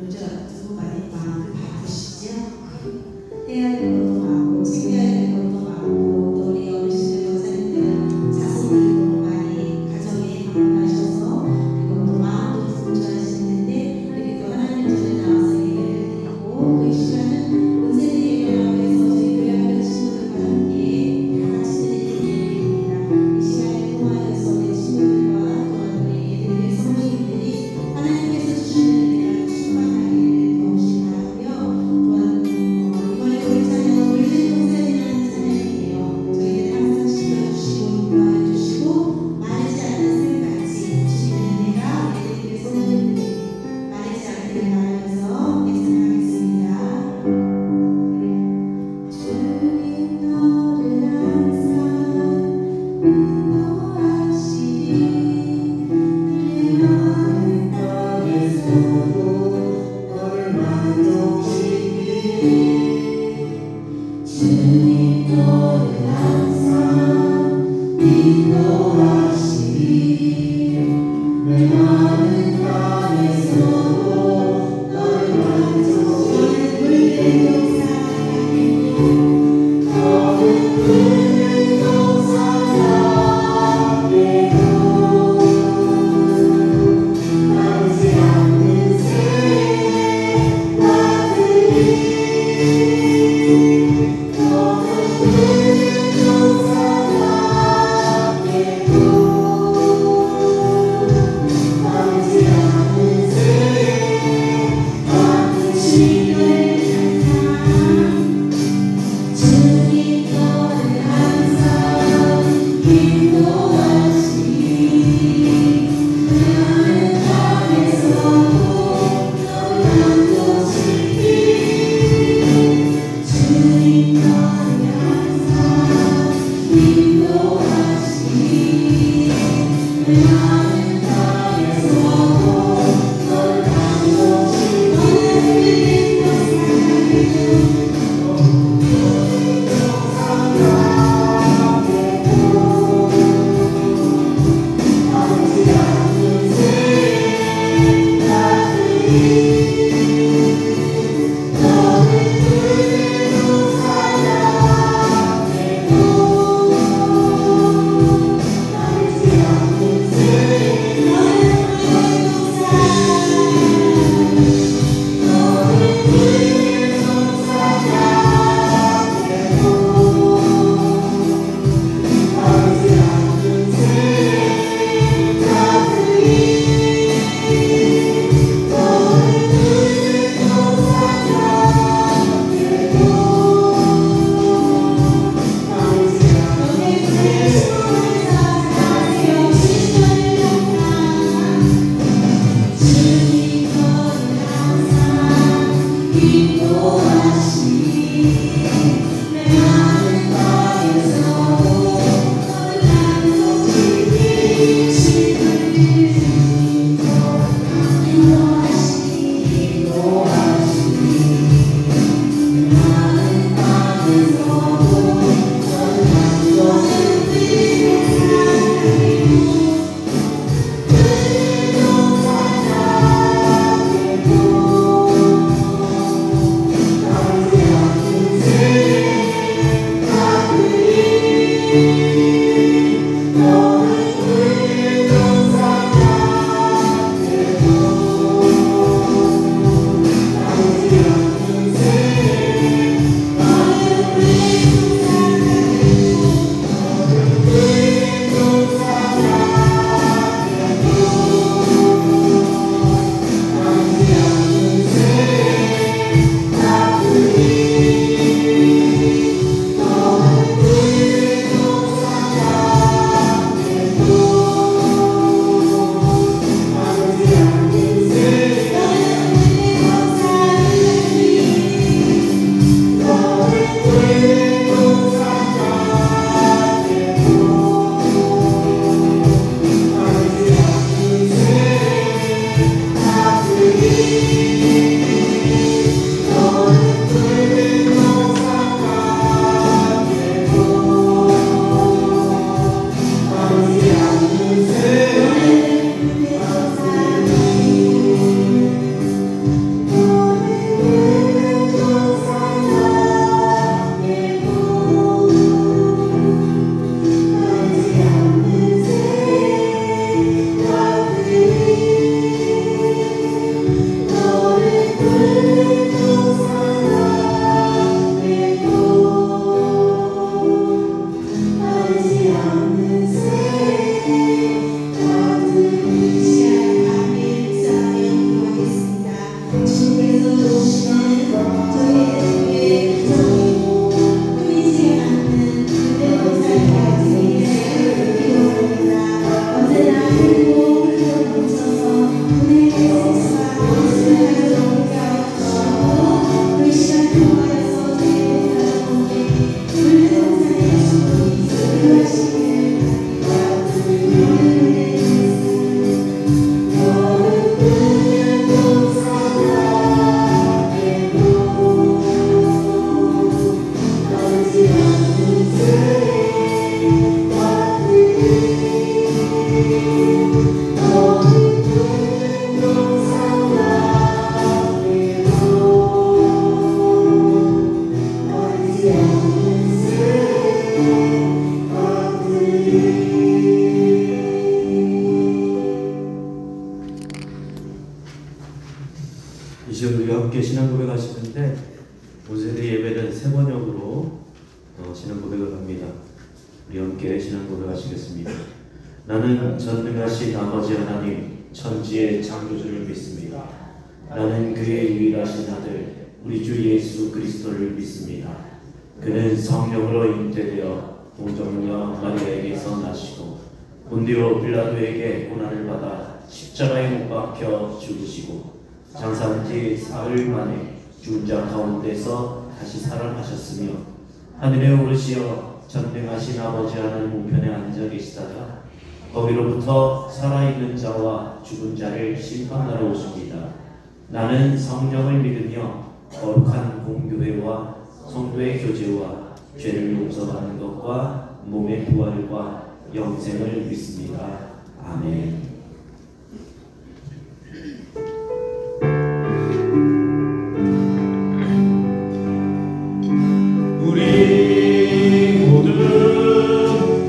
요즘 많이 마음을 바쁘시죠? 해야 될 것도 많고 챙겨야 될 것도 많고 또 우리 어르신들 권사님들은 자손들이 너무 많이 가정에 방문하셔서 그리고 또 마음도 분주하시는데 이렇게 또 하나님 전에 나와서 예배를 드리고 그 시간은 은세대 예배라고 해서 저희 교회 학교 친구들과 함께 다 같이 드리는 예배입니다. 이 시간을 통하여서 우리 친구들과 또 우리 예배의 성도님들이 하나님께서 주시는 은혜가 충만하기를 더욱이 바라고요. 또한 이번에 우리 찬양 우리는 동산이라는 찬양이에요. 저희를 항상 지켜주시고 인도하여 주시고 마르지 않는 샘같이 주시는 은혜가 우리들의 성도님들에게 마르지 않기를 바라면서 함께 찬양하겠습니다. 주님 너를 항상 인도하시니 내 마음 땅에서도 너를 만족시키니 주님 너를 항상 인도하시니 내 마음 땅에서도 너를 만족시키니 너는 푸른 동산에도 마르지 않는 새의 나들이 너는 푸른 동산에도 마르지 않는 새의 나들이 주님 너를 항상 인도하시니 내 마음 땅에서도 너를 만족시키니 주님 너를 항상 인도하시니 내 마음 땅에서도 너를 만족시키니 마르지 않는 새의 나들이 너는 푸른 동산에도 마르지 않는 새의 너는 푸른 동산에도 마르지 않는 새의 나들이 너는 푸른 동산에도 마르지 않는 주님 너를 항상 인도하시니 내 마음 땅에서도 너를 만족시키니 주님 인도하시니 내 마음 땅에서도 너를 만족시키니 푸른 동산에도 마르지 않는 새의 나들이 너는 푸른 동산에도 마르지 않는 새의 너는 푸른 동산에도 마르지 않는 새의 나들이 너는 푸른 동산에도 마르지 않는 새의 너는 푸른 동산에도 마르지 않는 새의 나들이 너는 푸른 동산에도 마르지 않는 새의 나들이 이제 우리가 함께 신앙 고백하시는데 오세대 예배는 세 번역으로 신앙 고백을 합니다. 우리 함께 신앙 고백하시겠습니다. 나는 전능하신 아버지 하나님 천지의 창조주를 믿습니다. 나는 그의 유일하신 아들 우리 주 예수 그리스도를 믿습니다. 그는 성령으로 잉태되어 동정녀 마리아에게서 나시고 본디오 빌라도에게 고난을 받아 십자가에 못 박혀 죽으시고 장사한 지 사흘 만에 죽은 자 가운데서 다시 살아나셨으며 하늘에 오르시어 전능하신 아버지 하나님 우편에 앉아 계시다가 거기로부터 살아있는 자와 죽은 자를 심판하러 오십니다. 나는 성령을 믿으며 거룩한 공교회와 성도의 교제와 죄를 용서받는 것과 몸의 부활과 영생을 믿습니다. 아멘. 우리 모두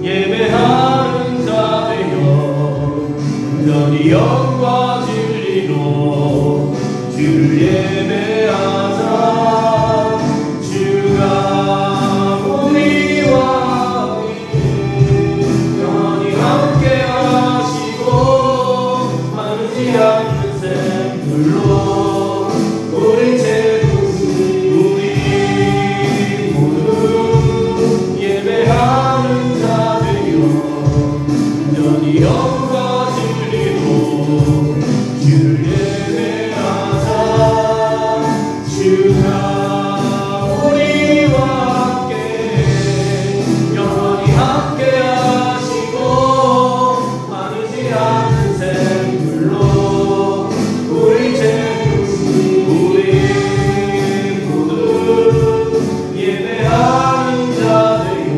예배하는 자 되어 온전히 영과 진리로 주를 예배하자. 주가 우리와 영원히 함께 하시고 마르지 않는 샘물로 우리 채우시. 우리 모두 예배하는 자 되어 온전히 영과 진리로 주를 예배하자. 주가 우리와 함께 영원히 함께 하시고 마르지 않는 샘물로 우리 채우시. 우리 모두 예배하는 자 되어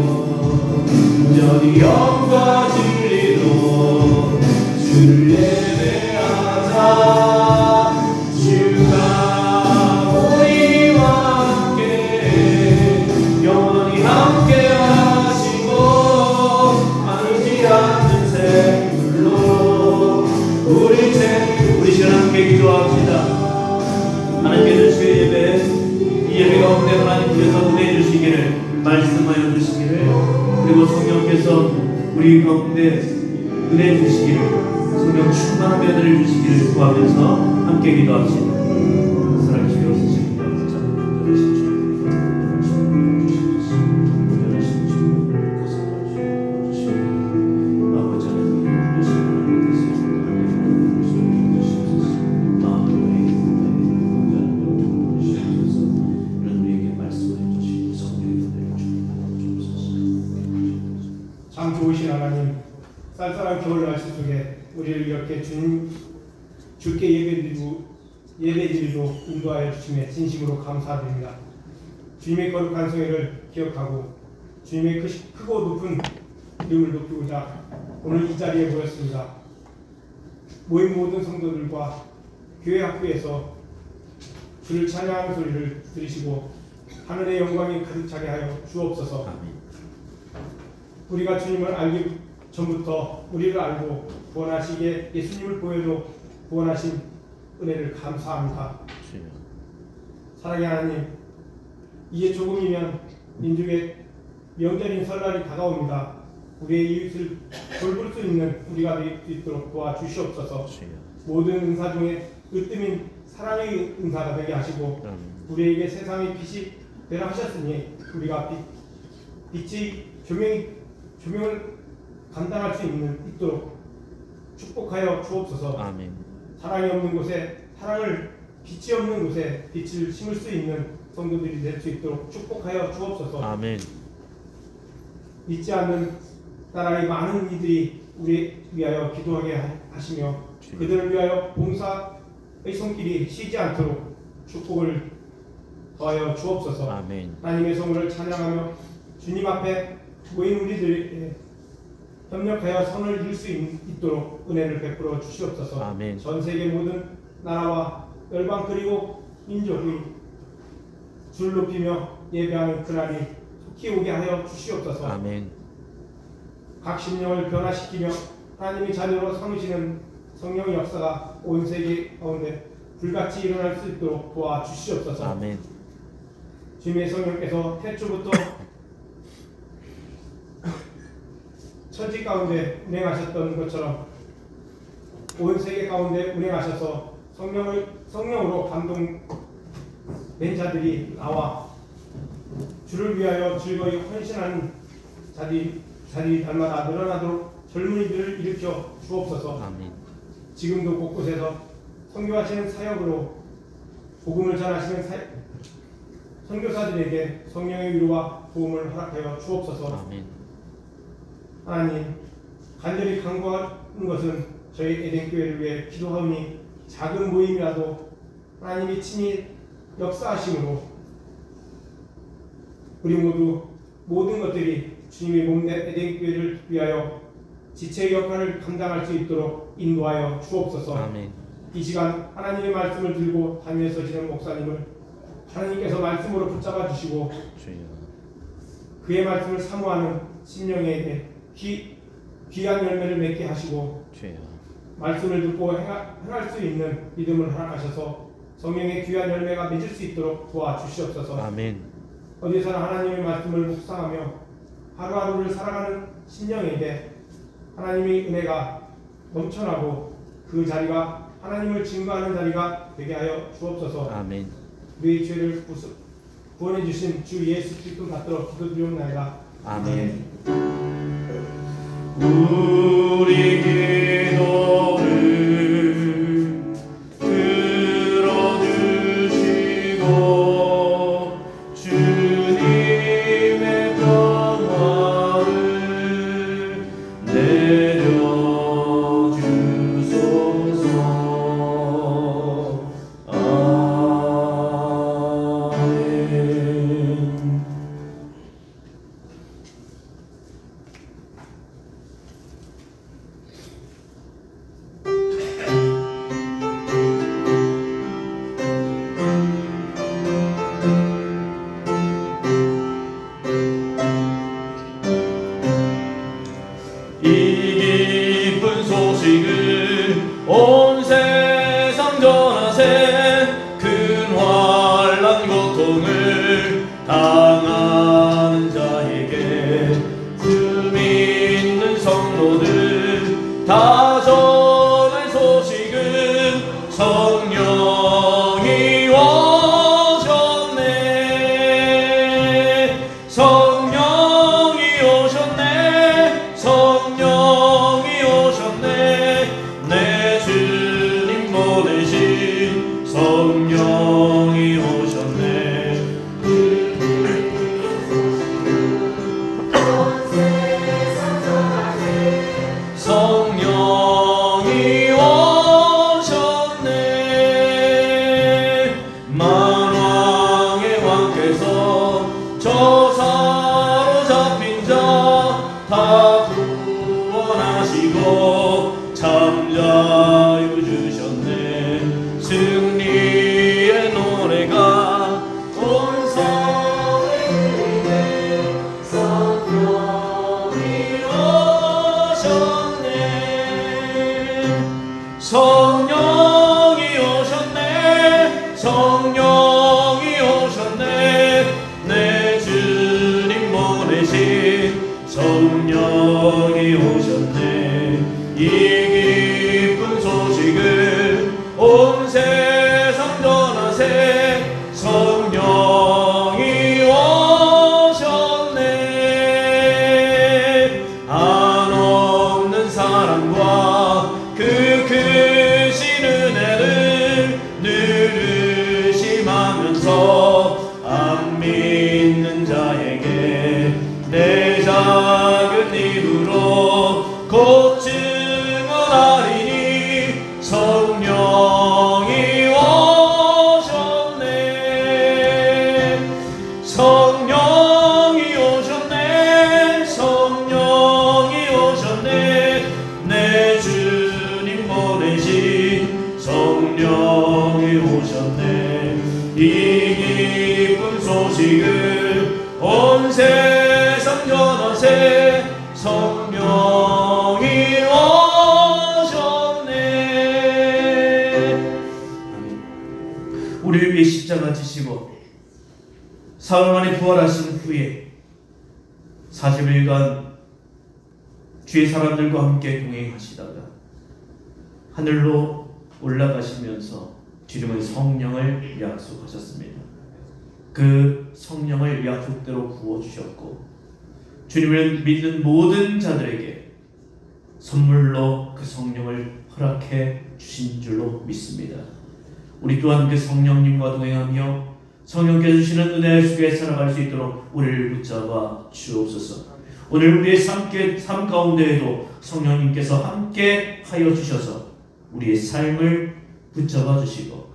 온전히 영과 진리로 주를 예배하자. 주가 우리와 함께 영원히 함께 하시고 마르지 않는 샘물로 우리 시간 함께 기도합시다. 하나님께서 주의 예배, 이 예배 가운데 하나님께서 은혜 주시기를, 말씀하여 주시기를, 그리고 성령께서 우리 가운데 은혜 주시기를, 성령 충만한 은혜를 주시기를 구하면서 함께 기도합시다. 살아계시고 계십니다. 아버지 하나님, 우리 시간을 참 좋으신 하나님, 쌀쌀한 겨울 날씨 속에 우리를 이렇게 주께 예배드리고 인도하여 주심에 진심으로 감사드립니다. 주님의 거룩한 성회를 기억하고 주님의 크고 높은 이름을 높이고자 오늘 이 자리에 모였습니다. 모인 모든 성도들과 교회 학교에서 주를 찬양하는 소리를 들으시고 하늘의 영광이 가득 차게 하여 주옵소서. 아멘. 우리가 주님을 알기 전부터 우리를 알고 구원하시기에 예수님을 보여줘 구원하신 은혜를 감사합니다. 사랑의 하나님, 이제 조금이면 민족의 명절인 설날이 다가옵니다. 우리의 이웃을 돌볼 수 있는 우리가 될 수 있도록 도와주시옵소서. 모든 은사 중에 으뜸인 사랑의 은사가 되게 하시고 우리에게 세상의 빛이 되라 하셨으니 우리가 빛의 조명을 감당할 수 있도록 축복하여 주옵소서. 아멘. 사랑이 없는 곳에 빛이 없는 곳에 빛을 심을 수 있는 성도들이 될 수 있도록 축복하여 주옵소서. 아멘. 믿지 않는 나라의 많은 이들이 우리 위하여 기도하게 하시며 그들을 위하여 봉사의 손길이 쉬지 않도록 축복을 더하여 주옵소서. 아멘. 하나님의 성을 찬양하며 주님 앞에 모인 우리들에게 협력하여 선을 이룰 수 있도록 은혜를 베풀어 주시옵소서. 아멘. 전 세계 모든 나라와 열방 그리고 민족이 줄 높이며 예배하는 그날이 속히 오게 하여 주시옵소서. 아멘. 각 심령을 변화시키며 하나님의 자녀로 삼으시는 성령의 역사가 온 세계 가운데 불같이 일어날 수 있도록 도와주시옵소서. 아멘. 주님의 성령께서 태초부터 천지 가운데 운행하셨던 것처럼 온 세계 가운데 운행하셔서 성령으로 감동된 자들이 나와 주를 위하여 즐거이 헌신하는 자들이 날마다 늘어나도록 젊은이들을 일으켜 주옵소서. 아멘. 지금도 곳곳에서 선교하시는 사역으로 복음을 전하시는 선교사들에게 성령의 위로와 도움을 허락하여 주옵소서. 아멘. 하나님, 간절히 간구하는 것은 저희 에덴교회를 위해 기도하오니 작은 모임이라도 하나님이 친히 역사하심으로 우리 모든 것들이 주님의 몸된 에덴교회를 위하여 지체의 역할을 감당할 수 있도록 인도하여 주옵소서. 아멘. 이 시간 하나님의 말씀을 들고 다니면서 지는 목사님을 하나님께서 말씀으로 붙잡아 주시고 주여. 그의 말씀을 사모하는 심령에게 귀한 열매를 맺게 하시고 주여. 말씀을 듣고 행할 수 있는 믿음을 허락하셔서 성령의 귀한 열매가 맺을 수 있도록 도와주시옵소서. 아멘. 어디서나 하나님의 말씀을 묵상하며 하루하루를 살아가는 심령에게 하나님의 은혜가 넘쳐나고 그 자리가 하나님을 증거하는 자리가 되게 하여 주옵소서. 아멘. 우리의 죄를 구원해 주신 주 예수 그리스도 받들어 기도드리옵나이다. 아멘. 우리 기도를 들어주시고 주님의 평화를 내려주소서. 아멘. 이 기쁜 소식을 온 세상 전하세. 큰 환난 고통을 당하는 자에게 주 믿는 성도들 다 전할 소식은 성령이 오셨네. 성령이 오셨네. 성령이 오셨네. 내 주님 보내신 성령이 오셨네. 성령이 오셨네. 만왕의 왕께서 저 사로잡힌 자 다 구원하시고 잠자유 주셨네. 승리의 노래가 온 성에 울리네. 성령이 오셨네. 성령이 오셨네. 성령이 오셨네. 내 주님 보내신 성령이 오셨네. 이 기쁜 소식을 온 세상 전하세. 성령이 오셨네. 한없는 사랑과 그 크신 은혜를 늘 의심하면서 안 믿는 자에게 내 작은 힘으로 곧 증언하리니 성령이 오셨네. 성령이 오셨네. 성령이 오셨네. 내 주님 보내신 성령이 오셨네. 이 기쁜 소식을 온 세상 전하세. 성령이 오셨네. 우리를 위해 십자가 지시고 사흘 만에 부활하신 후에 40일간 주의 사람들과 함께 동행하시다가 하늘로 올라가시면서 주님은 성령을 약속하셨습니다. 그 성령을 약속대로 부어주셨고 주님을 믿는 모든 자들에게 선물로 그 성령을 허락해 주신 줄로 믿습니다. 우리 또한 그 성령님과 동행하며 성령께서 주시는 은혜 속에 살아갈 수 있도록 우리를 붙잡아 주옵소서. 오늘 우리의 삶 가운데에도 성령님께서 함께 하여 주셔서 우리의 삶을 붙잡아 주시고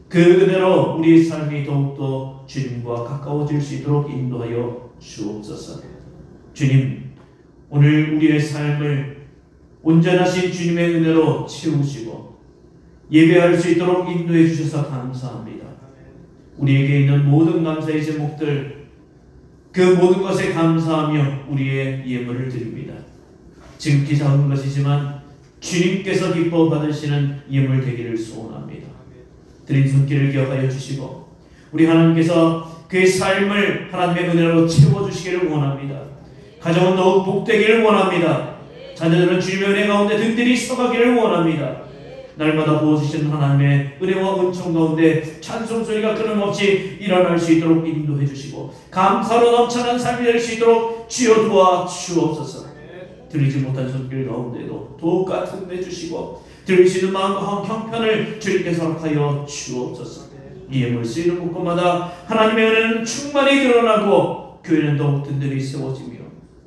그 은혜로 우리의 삶이 더욱더 주님과 가까워질 수 있도록 인도하여 주옵소서. 주님, 오늘 우리의 삶을 온전하신 주님의 은혜로 채우시고 예배할 수 있도록 인도해 주셔서 감사합니다. 우리에게 있는 모든 감사의 제목들 그 모든 것에 감사하며 우리의 예물을 드립니다. 지극히 작은 것이지만 주님께서 기뻐 받으시는 예물 되기를 소원합니다. 드린 손길을 기억하여 주시고 우리 하나님께서 그의 삶을 하나님의 은혜로 채워주시기를 원합니다. 가정은 더욱 복되기를 원합니다. 자녀들은 주님의 은혜 가운데 든든히 서가기를 원합니다. 날마다 부어주시는 하나님의 은혜와 은총 가운데 찬송 소리가 끊임없이 일어날 수 있도록 인도해 주시고 감사로 넘쳐난 삶이 될 수 있도록 주여 도와 주옵소서. 들리지 못한 손길 가운데도 똑같은 내 주시고 들으시는 마음과 형편을 주님께서 허락하여 주옵소서. 이 예물 쓰이는 곳곳마다 하나님의 은혜는 충만히 드러나고 교회는 더욱 든든히 세워지며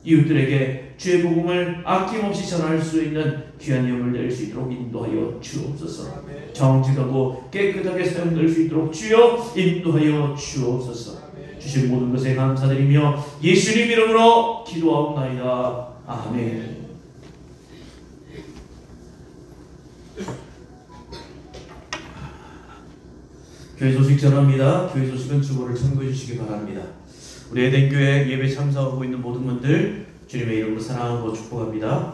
이웃들에게 주의 복음을 아낌없이 전할 수 있는 귀한 예물 될 수 있도록 인도하여 주옵소서. 정직하고 깨끗하게 사용될 수 있도록 주여 인도하여 주옵소서. 주신 모든 것에 감사드리며 예수님 이름으로 기도하옵나이다. 아멘. 교회 소식 전합니다. 교회 소식은 주보를 참고해 주시기 바랍니다. 우리 에덴교회 예배 참석하고 있는 모든 분들 주님의 이름으로 사랑하고 축복합니다.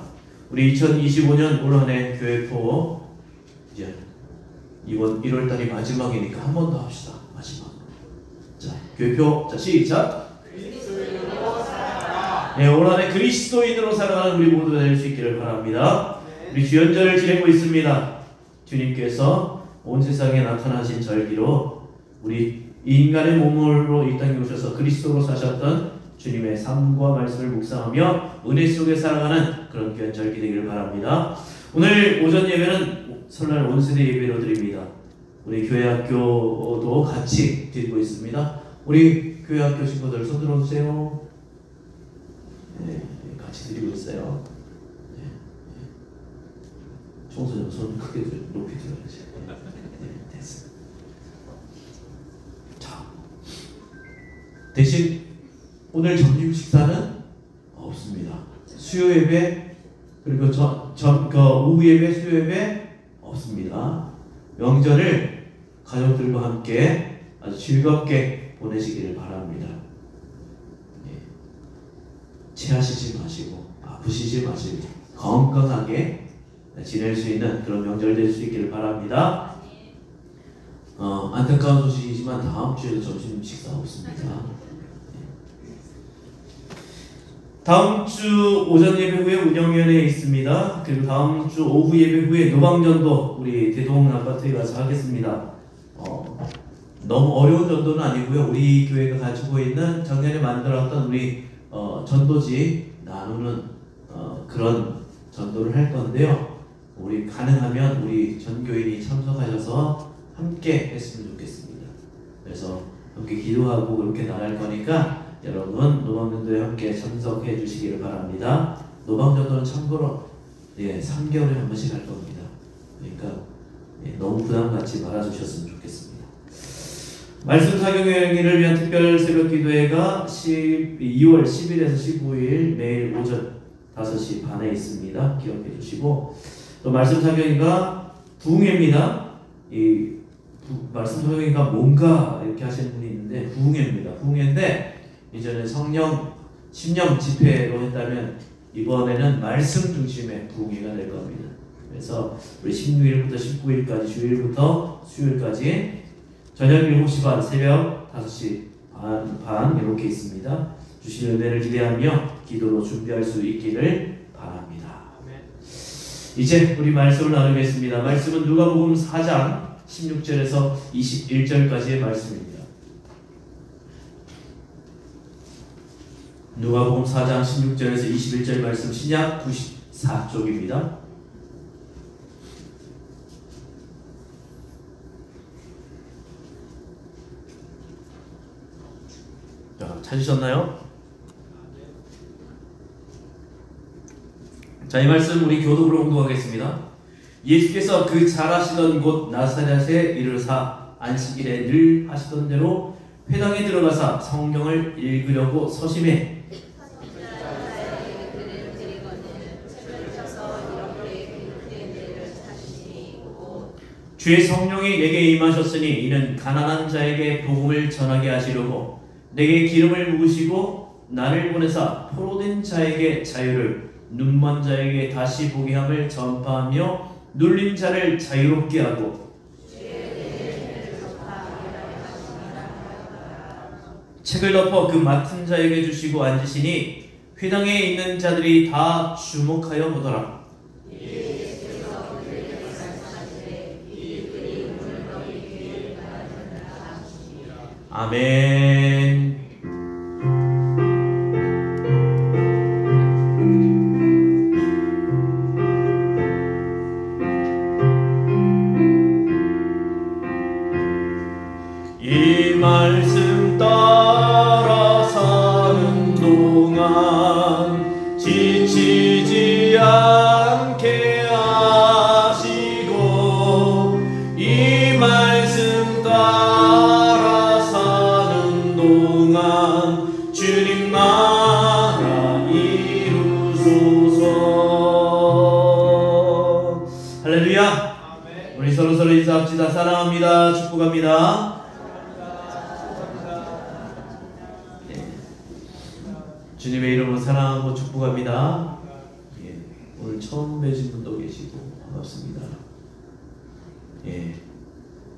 우리 2025년 올 한해 교회포 이제 이번 1월달이 마지막이니까 한 번 더 합시다. 마지막. 자, 교회표 자 시작. 네, 올 한해 그리스도인으로 살아가는 우리 모두가 될 수 있기를 바랍니다. 우리 주연절을 지내고 있습니다. 주님께서 온 세상에 나타나신 절기로 우리 인간의 몸으로 이 땅에 오셔서 그리스도로 사셨던 주님의 삶과 말씀을 묵상하며 은혜 속에 살아가는 그런 귀한 절기 되기를 바랍니다. 오늘 오전 예배는 설날 온세대 예배로 드립니다. 우리 교회 학교도 같이 드리고 있습니다. 우리 교회 학교 친구들 손 들어주세요. 네, 같이 드리고 있어요. 네, 네. 청소년 손 크게 높이 들어야지. 네, 됐어요. 자, 대신 오늘 점심 식사는 없습니다. 수요 예배 그리고 오후 예배, 수요 예배 없습니다. 명절을 가족들과 함께 아주 즐겁게 보내시기를 바랍니다. 예. 체하시지 마시고 아프시지 마시고 건강하게 지낼 수 있는 그런 명절 될 수 있기를 바랍니다. 안타까운 소식이지만 다음 주에도 점심 식사 없습니다. 다음 주 오전 예배 후에 운영위원회에 있습니다. 그리고 다음 주 오후 예배 후에 노방전도 우리 대동 아파트에 가서 하겠습니다. 너무 어려운 전도는 아니고요. 우리 교회가 가지고 있는 작년에 만들었던 우리 전도지 나누는 그런 전도를 할 건데요. 우리 가능하면 우리 전교인이 참석하셔서 함께 했으면 좋겠습니다. 그래서 함께 기도하고 그렇게 나갈 거니까 여러분 노방전도에 함께 참석해 주시기를 바랍니다. 노방전도는 참고로 3개월에 한 번씩 할 겁니다. 그러니까 너무 부담 갖지 말아주셨으면 좋겠습니다. 말씀 사경회를 위한 특별 새벽 기도회가 2월 10일에서 15일 매일 오전 5시 반에 있습니다. 기억해 주시고 또 말씀 사경회가 부흥회입니다. 이 말씀 사경회가 뭔가 이렇게 하시는 분이 있는데 부흥회입니다. 부흥회인데 이전에 성령 10년 집회로 했다면 이번에는 말씀 중심의 부흥회가 될 겁니다. 그래서 우리 16일부터 19일까지 주일부터 수요일까지 저녁 7시 반, 새벽 5시 반 이렇게 있습니다. 주실 은혜를 기대하며 기도로 준비할 수 있기를 바랍니다. 이제 우리 말씀을 나누겠습니다. 말씀은 누가복음 4장 16절에서 21절까지의 말씀입니다. 누가복음 4장 16절에서 21절 말씀, 신약 94쪽입니다. 자, 찾으셨나요? 자, 이 말씀 우리 교독으로 공독하겠습니다. 예수께서 그 잘하시던 곳 나사렛에 이르사 안식일에 늘 하시던 대로 회당에 들어가사 성경을 읽으려고 서심해 주의 성령이 내게 임하셨으니 이는 가난한 자에게 복음을 전하게 하시려고 내게 기름을 부으시고 나를 보내사 포로된 자에게 자유를, 눈먼 자에게 다시 보게 함을 전파하며 눌린 자를 자유롭게 하고 책을 덮어 그 맡은 자에게 주시고 앉으시니 회당에 있는 자들이 다 주목하여 보더라. 아멘. 이 말씀 따라 사는 동안 지치지 않게 하시고 이 말씀 따라 사는 동안 주님 나라 이루소서. 할렐루야. 우리 서로 인사합시다. 사랑합니다. 축복합니다. 주님의 이름으로 사랑하고 축복합니다. 예, 오늘 처음 뵈신 분도 계시고 반갑습니다. 예,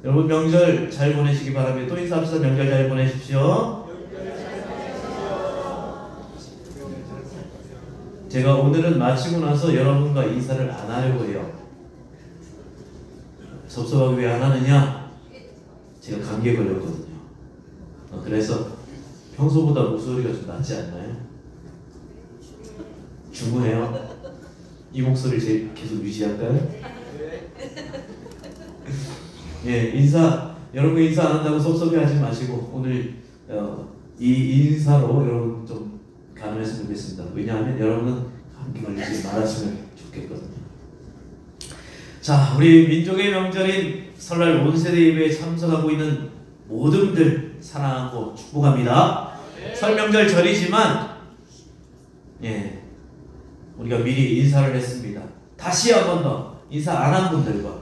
여러분 명절 잘 보내시기 바랍니다. 또 인사합시다. 명절 잘 보내십시오. 제가 오늘은 마치고 나서 여러분과 인사를 안 하려고 해요. 섭섭하게 왜 안 하느냐? 제가 감기에 걸렸거든요. 그래서 평소보다 목소리가 좀 낫지 않나요? 중요해요. 이 목소리를 계속 유지할까요? 예, 여러분 인사 안 한다고 섭섭해하지 마시고 오늘 이 인사로 여러분 좀 가능했으면 좋겠습니다. 왜냐하면 여러분은 감기 걸리지 말았으면 좋겠거든요. 자, 우리 민족의 명절인 설날 온 세대 예배에 참석하고 있는 모든 분들 사랑하고 축복합니다. 설 명절 절이지만 예, 우리가 미리 인사를 했습니다. 다시 한 번 더 인사 안 한 분들과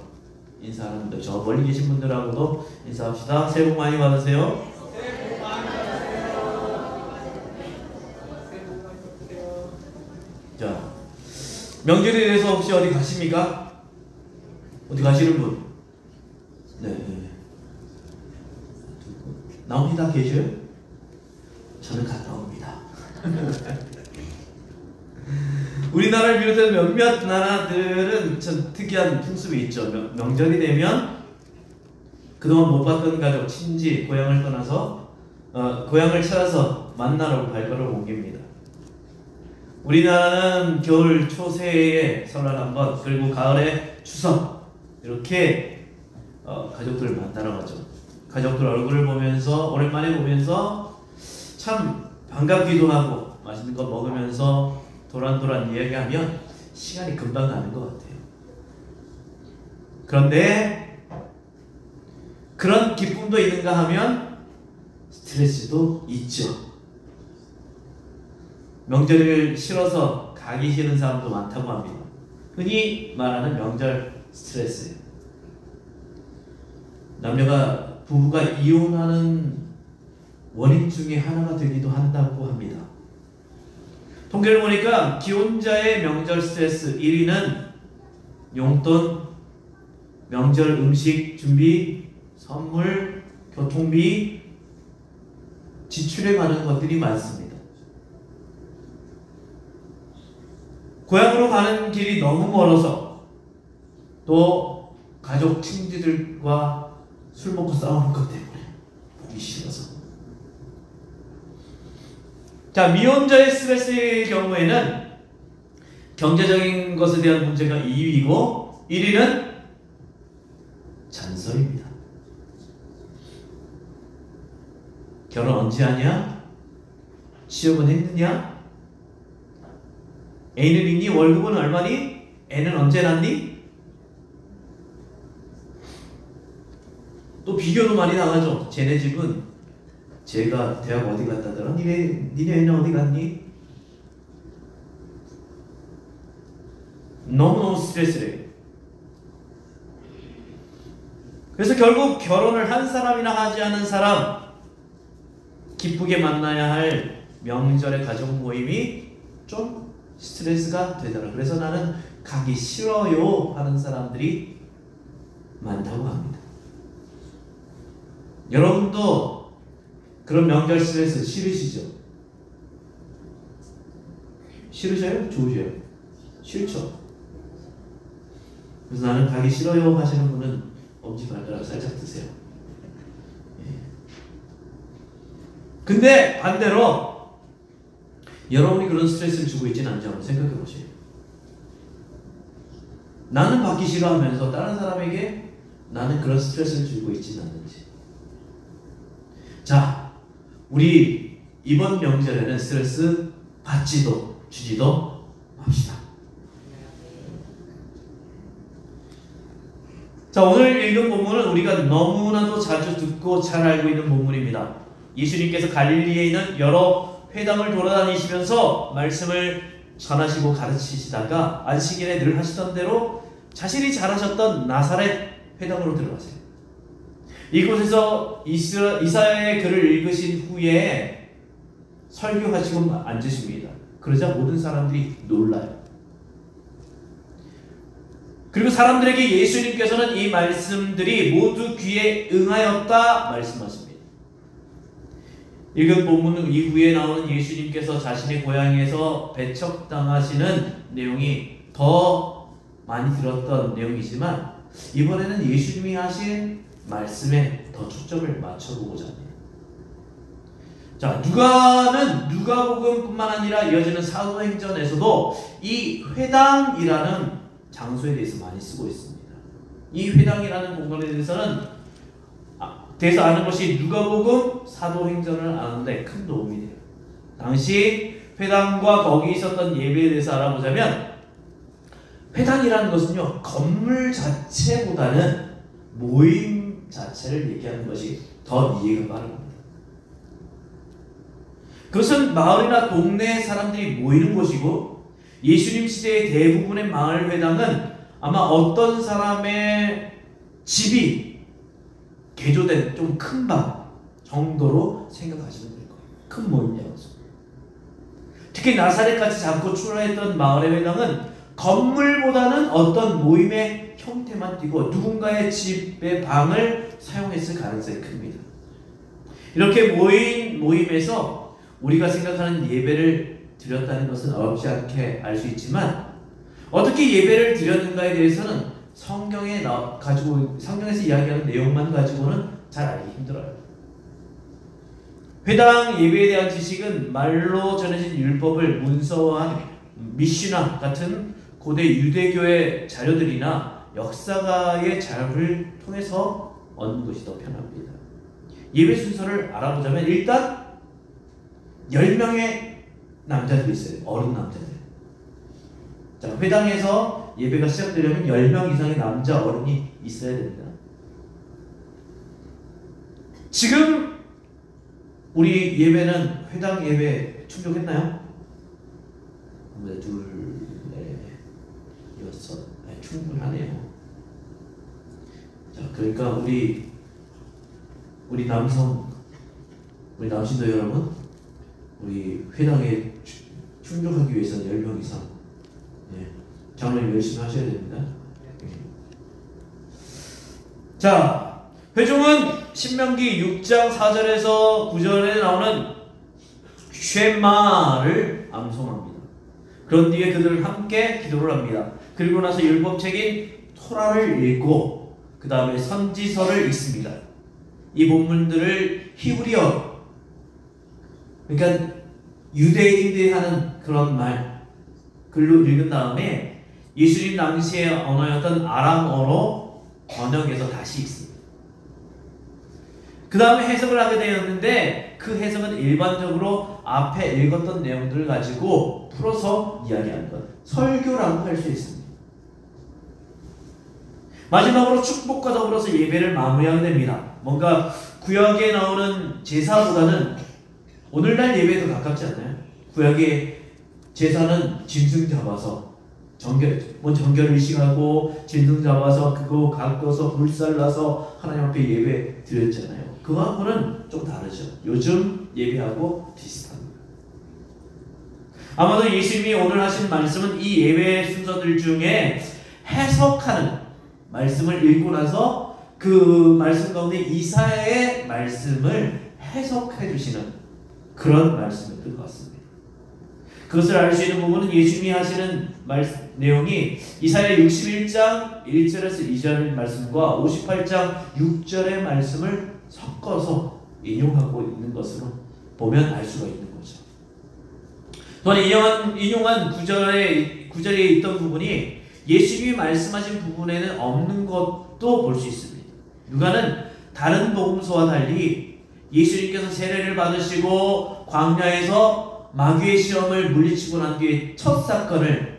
인사하는 분들, 저 멀리 계신 분들하고도 인사합시다. 새해 복 많이 받으세요. 자, 명절에 대해서 혹시 어디 가십니까? 어디 가시는 분? 네. 나머지 다 계셔요? 저는 갔다 옵니다. 우리나라를 비롯해서 몇몇 나라들은 참 특이한 풍습이 있죠. 명절이 되면 그동안 못 봤던 가족, 친지, 고향을 떠나서 고향을 찾아서 만나러 발걸음을 옮깁니다. 우리나라는 겨울 초새에 설날 한번, 그리고 가을에 추석 이렇게 가족들을 만나러 가죠. 가족들 얼굴을 보면서, 오랜만에 보면서 참 반갑기도 하고 맛있는 거 먹으면서 도란도란 이야기하면 시간이 금방 가는 것 같아요. 그런데 그런 기쁨도 있는가 하면 스트레스도 있죠. 명절을 싫어서 가기 싫은 사람도 많다고 합니다. 흔히 말하는 명절 스트레스. 부부가 이혼하는 원인 중에 하나가 되기도 한다고 합니다. 통계를 보니까 기혼자의 명절 스트레스 1위는 용돈, 명절 음식 준비, 선물, 교통비 지출해 가는 것들이 많습니다. 고향으로 가는 길이 너무 멀어서 또 가족 친지들과 술 먹고 싸우는 것 때문에 보기 싫어서. 자, 미혼자의 스트레스의 경우에는 경제적인 것에 대한 문제가 2위고 1위는 잔소리입니다. 결혼 언제 하냐? 취업은 했느냐? 애는 있니? 월급은 얼마니? 애는 언제 낳니? 또 비교도 많이 나가죠. 쟤네 집은 쟤가 대학 어디 갔다더라? 니네 애는 어디 갔니? 너무너무 스트레스래요. 그래서 결국 결혼을 한 사람이나 하지 않은 사람, 기쁘게 만나야 할 명절의 가족 모임이 좀 스트레스가 되더라. 그래서 나는 가기 싫어요 하는 사람들이 많다고 합니다. 여러분도 그런 명절 스트레스 싫으시죠? 싫으셔요? 좋으셔요? 싫죠? 그래서 나는 가기 싫어요 하시는 분은 엄지발가락 살짝 드세요. 근데 반대로 여러분이 그런 스트레스를 주고 있지는 않죠. 한번 생각해 보세요. 나는 받기 싫어하면서 다른 사람에게 나는 그런 스트레스를 주고 있지는 않는지. 자, 우리 이번 명절에는 스트레스 받지도 주지도 맙시다. 자, 오늘 읽은 본문은 우리가 너무나도 자주 듣고 잘 알고 있는 본문입니다. 예수님께서 갈릴리에 있는 여러 회당을 돌아다니시면서 말씀을 전하시고 가르치시다가 안식일에 늘 하시던 대로 자신이 잘하셨던 나사렛 회당으로 들어가세요. 이곳에서 이사야의 글을 읽으신 후에 설교하시고 앉으십니다. 그러자 모든 사람들이 놀라요. 그리고 사람들에게 예수님께서는 이 말씀들이 모두 귀에 응하였다 말씀하십니다. 읽은 본문 이후에 나오는 예수님께서 자신의 고향에서 배척당하시는 내용이 더 많이 들었던 내용이지만 이번에는 예수님이 하신 말씀에 더 초점을 맞춰보고자 합니다. 자, 누가는 누가복음뿐만 아니라 이어지는 사도행전에서도 이 회당이라는 장소에 대해서 많이 쓰고 있습니다. 이 회당이라는 공간에 대해서 아는 것이 누가복음, 사도행전을 아는데 큰 도움이 돼요. 당시 회당과 거기 있었던 예배에 대해서 알아보자면 회당이라는 것은요, 건물 자체보다는 모임 자체를 얘기하는 것이 더 이해가 빠릅니다. 그것은 마을이나 동네 사람들이 모이는 곳이고 예수님 시대의 대부분의 마을 회당은 아마 어떤 사람의 집이 개조된 좀 큰 방 정도로 생각하시면 될 거예요. 큰 모임 장소. 특히 나사렛같이 작고 초라했던 마을의 회당은 건물보다는 어떤 모임의 형태만 띠고 누군가의 집의 방을 사용했을 가능성이 큽니다. 이렇게 모임에서 우리가 생각하는 예배를 드렸다는 것은 어렵지 않게 알 수 있지만 어떻게 예배를 드렸는가에 대해서는 성경에서 이야기하는 내용만 가지고는 잘 알기 힘들어요. 회당 예배에 대한 지식은 말로 전해진 율법을 문서화한 미슈나 같은 고대 유대교의 자료들이나 역사가의 자료를 통해서 얻는 것이 더 편합니다. 예배 순서를 알아보자면 일단 10명의 남자들이 있어요. 어린 남자들. 자, 회당에서 예배가 시작되려면 10명 이상의 남자 어른이 있어야 됩니다. 지금 우리 예배는 회당 예배 충족했나요? 둘, 넷, 여섯, 충분하네요. 자, 그러니까 우리 남신도 여러분, 우리 회당에 충족하기 위해서는 10명 이상 장로님 열심히 하셔야 됩니다. 자, 회중은 신명기 6장 4절에서 9절에 나오는 쉐마를 암송합니다. 그런 뒤에 그들은 함께 기도를 합니다. 그리고 나서 율법책인 토라를 읽고 그 다음에 선지서를 읽습니다. 이 본문들을 히브리어, 그러니까 유대인들이 하는 그런 말 글로 읽은 다음에 예수님 당시의 언어였던 아람어로 번역해서 다시 읽습니다. 그 다음에 해석을 하게 되었는데 그 해석은 일반적으로 앞에 읽었던 내용들을 가지고 풀어서 이야기하는 것, 설교라고 할 수 있습니다. 마지막으로 축복과 더불어서 예배를 마무리하게 됩니다. 뭔가 구약에 나오는 제사보다는 오늘날 예배에 더 가깝지 않나요? 구약의 제사는 짐승 잡아서 정결 의식하고 짐승 잡아서 그거 가꿔서 불살라서 하나님 앞에 예배 드렸잖아요. 그거하고는 좀 다르죠. 요즘 예배하고 비슷합니다. 아마도 예수님이 오늘 하신 말씀은 이 예배 순서들 중에 해석하는 말씀을 읽고 나서 그 말씀 가운데 이사야의 말씀을 해석해 주시는 그런 말씀이었던 것 같습니다. 그것을 알 수 있는 부분은 예수님이 하시는 내용이 이사야 61장 1절에서 2절 말씀과 58장 6절의 말씀을 섞어서 인용하고 있는 것으로 보면 알 수가 있는 거죠. 또한 인용한 구절에 있던 부분이 예수님이 말씀하신 부분에는 없는 것도 볼 수 있습니다. 누가는 다른 복음서와 달리 예수님께서 세례를 받으시고 광야에서 마귀의 시험을 물리치고 난 뒤에 첫 사건을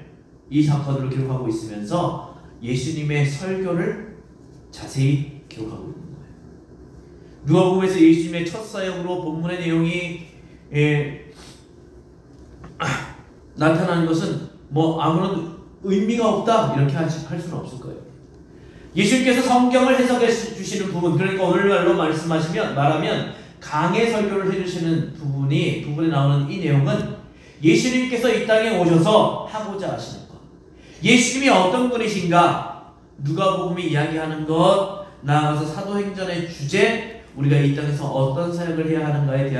이 사건으로 기록하고 있으면서 예수님의 설교를 자세히 기록하고 있는 거예요. 누가복음에서 예수님의 첫 사역으로 본문의 내용이 나타나는 것은 뭐 아무런 의미가 없다 이렇게 할 수는 없을 거예요. 예수님께서 성경을 해석해 주시는 부분, 그러니까 오늘날로 말하면 강해 설교를 해주시는 부분에 나오는 이 내용은 예수님께서 이 땅에 오셔서 하고자 하시는 것, 예수님이 어떤 분이신가, 누가복음이 이야기하는 것, 나아가서 사도행전의 주제, 우리가 이 땅에서 어떤 사역을 해야 하는가에